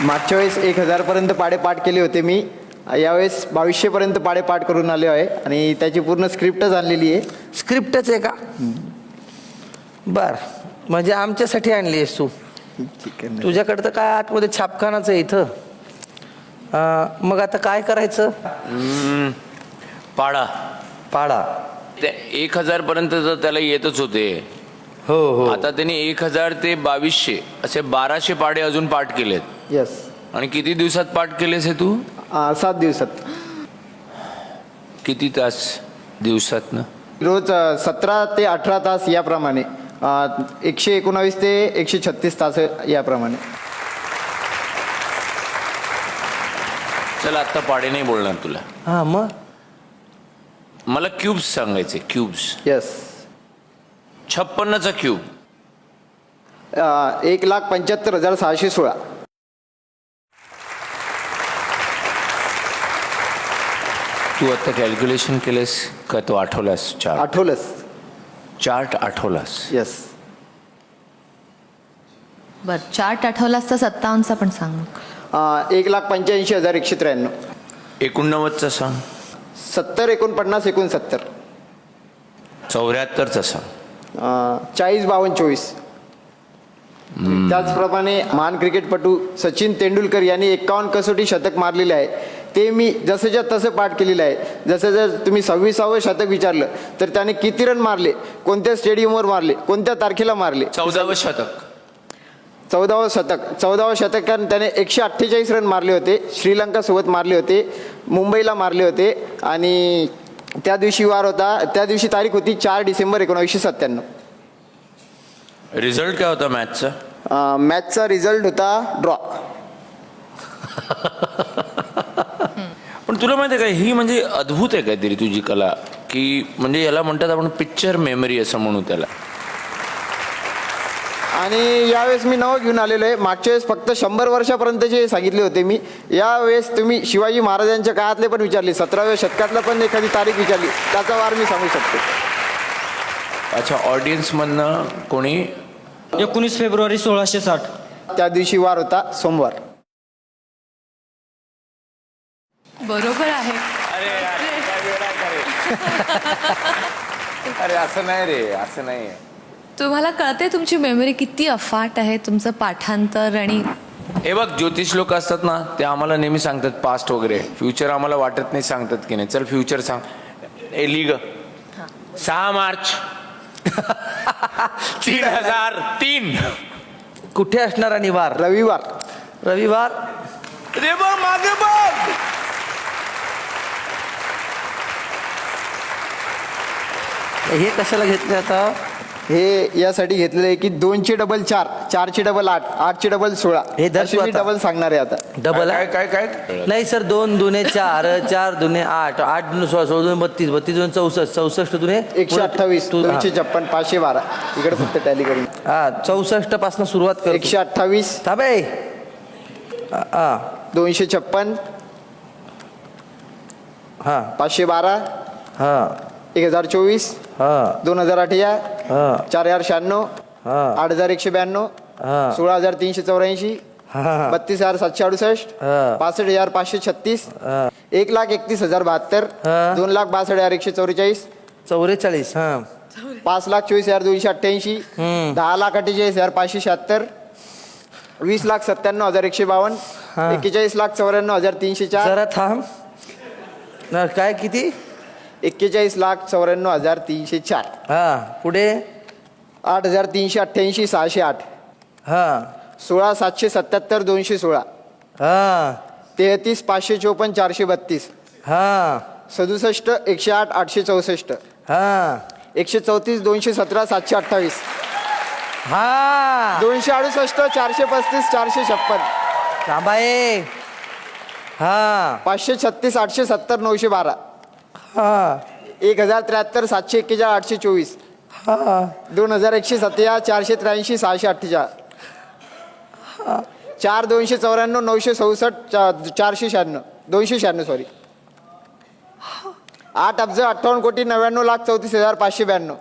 मागच्या वेळेस 1000 पर्यंत पाढे पाठ केले होते मी. यावेळेस 2200 पर्यंत पाढे पाठ करून आले आहे आणि त्याची पूर्ण स्क्रिप्टच आणलेली आहे. स्क्रिप्टच आहे का? बर, म्हणजे आमच्यासाठी आणली आहेस तू? ठीक आहे. तुझ्याकडं तर काय आतमध्ये छापखानाच आहे इथं. मग आता काय करायचं? पाडा पाडा. ते 1000 पर्यंत तर त्याला येतच होते. हो हो. आता त्यांनी 1000 ते 2200 असे 1200 पाढे अजून पाठ केलेत. यस. आणि किती दिवसात पाठ केलेस हे तू? 7 दिवसात. किती तास दिवसात ना? रोज 17 ते 18 तास याप्रमाणे. 119 ते 136 तास याप्रमाणे. चल आता पाढे नाही बोलणार तुला. हां मग मला क्यूब्स सांगायचे. क्यूब्स. यस. 56चा क्यूब. 1,75,616. तू आता कॅल्क्युलेशन केलेस का? तो आठवलास? आठवलंस? चार्ट आठवलास? यस. बर, चार्ट आठवलास तर 57चा पण सांग. 1,85,193. 89चा सांग. 70, 49, 69. 74चा सांग. 40, 52, 24. त्याचप्रमाणे महान क्रिकेटपटू सचिन तेंडुलकर यांनी 51 कसोटी शतक मारलेले आहे. ते मी जसंच्या तसं पाठ केलेलं आहे. जसं जर तुम्ही 26वे शतक विचारलं तर त्याने किती रन मारले, कोणत्या स्टेडियमवर मारले, कोणत्या तारखेला मारले. 14वे शतक. 14वे शतकात त्याने 148 रन मारले होते. श्रीलंकासोबत मारले होते, मुंबईला मारले होते आणि त्या दिवशी वार होता. त्या दिवशी तारीख होती 4 डिसेंबर 1997. रिझल्ट काय होता मॅचचा? मॅचचा रिझल्ट होता ड्रॉ. पण तुला माहिती आहे का, ही म्हणजे अद्भुत आहे काहीतरी तुझी कला, की म्हणजे याला म्हणतात आपण पिक्चर मेमरी असं म्हणू त्याला. आणि यावेळेस मी नवं घेऊन आलेलो आहे. मागच्या वेळेस फक्त 100 वर्षापर्यंतचे सांगितले होते मी. यावेळेस तुम्ही शिवाजी महाराजांच्या काळातले पण विचारले, 17व्या शतकातला पण एखादी तारीख विचारली, त्याचा वार मी सांगू शकतो. अच्छा, ऑडियन्समधनं कोणी? 19 फेब्रुवारी 1660. त्या दिवशी वार होता सोमवार. बरोबर आहे. अरे असं नाही रे, असं नाही. तुम्हाला कळते तुमची मेमरी किती अफाट आहे, तुमचं पाठांतर. आणि हे बघ, ज्योतिष लोक असतात ना, ते आम्हाला नेहमी सांगतात पास्ट वगैरे. फ्युचर आम्हाला वाटत नाही सांगतात की नाही. चल फ्युचर सांग. ए लिग 6 मार्च 3003. कुठे असणार आणि वार? रविवार. रविवार. रे बघ मागे बघ. हे कशाला घेतले आता? हे यासाठी घेतलेलं आहे की 2चे डबल 4, 4चे डबल 8, 8चे डबल 16. हे धर असे तू मी आता. डबल सांगणार आहे आता. डबल काय आहे? काय काय? नाही सर, 2 दुने 4, 4 दुने 8, 8 दुने 16, 16 दुने 32, 32 दुने 64, 64 दुने 128, तू- 256, 512. इकडे फक्त टॅली करून. हा 64 पासून सुरुवात कर. 128, थांबे. 256, हा 512, हा 1024, हा 2018, हा 4096, हा 8192, हा 16384, हा 32,768, हा. 65,536, हा. 1,31,072, हा. 2,62,144, 44. हा 5,24,288, 10,48,576, 20,97,152, हा. 41,94,304, जरा थांब ना. काय किती? 41,94,304, हा पुढे. 8,388, 608, हा 16,777, 216, हा 33,554, 432, हा 67, 108, 864, हा 134, 217, 728, हा 268, 435, 456, थांबाये. हा 536, 870, 912, हा 1,073, 741, 824, हा 2,107, 483, 648, 4,294, 967, 496, 296 सॉरी, 8,58,99,34,592,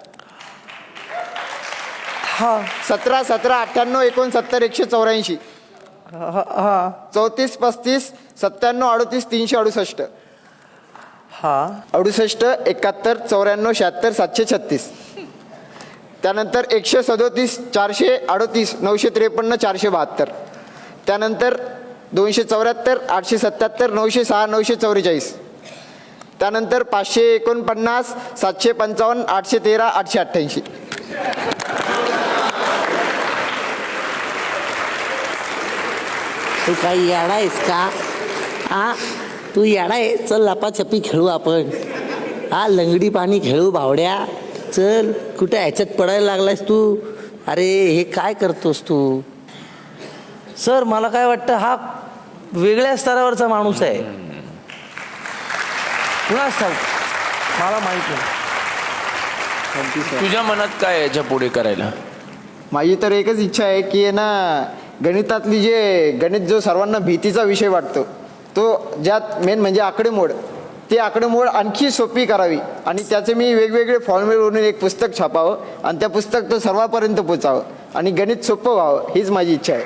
17, 17, 98, 69, 184, हा 34 35 97 38 368 हा 68 71 94 76 736. त्यानंतर 137 438 953 472. त्यानंतर 274 877 906 944. त्यानंतर 549 755 813 888. तू काही याडा आहेस का? हा, तू याडा आहे. चल लपाछपी खेळू आपण. हा, लंगडी पाणी खेळू भावड्या. चल, कुठे ह्याच्यात पडायला लागलायस तू? अरे हे काय करतोस तू? सर मला काय वाटतं हा वेगळ्या स्तरावरचा माणूस आहे. कुणास ठाऊक, मला माहित नाही. तुझ्या मनात काय आहे याच्या पुढे करायला? माझी तर एकच इच्छा आहे की आहे ना, गणितातली गणित जो सर्वांना भीतीचा विषय वाटतो, तो ज्यात मेन म्हणजे आकडेमोड, ती आकडेमोड आणखी सोपी करावी आणि त्याचे मी वेगवेगळे फॉर्म्युले बनवून एक पुस्तक छापावं आणि त्या पुस्तक तो सर्वांपर्यंत पोचावं आणि गणित सोपं व्हावं, हीच माझी इच्छा आहे.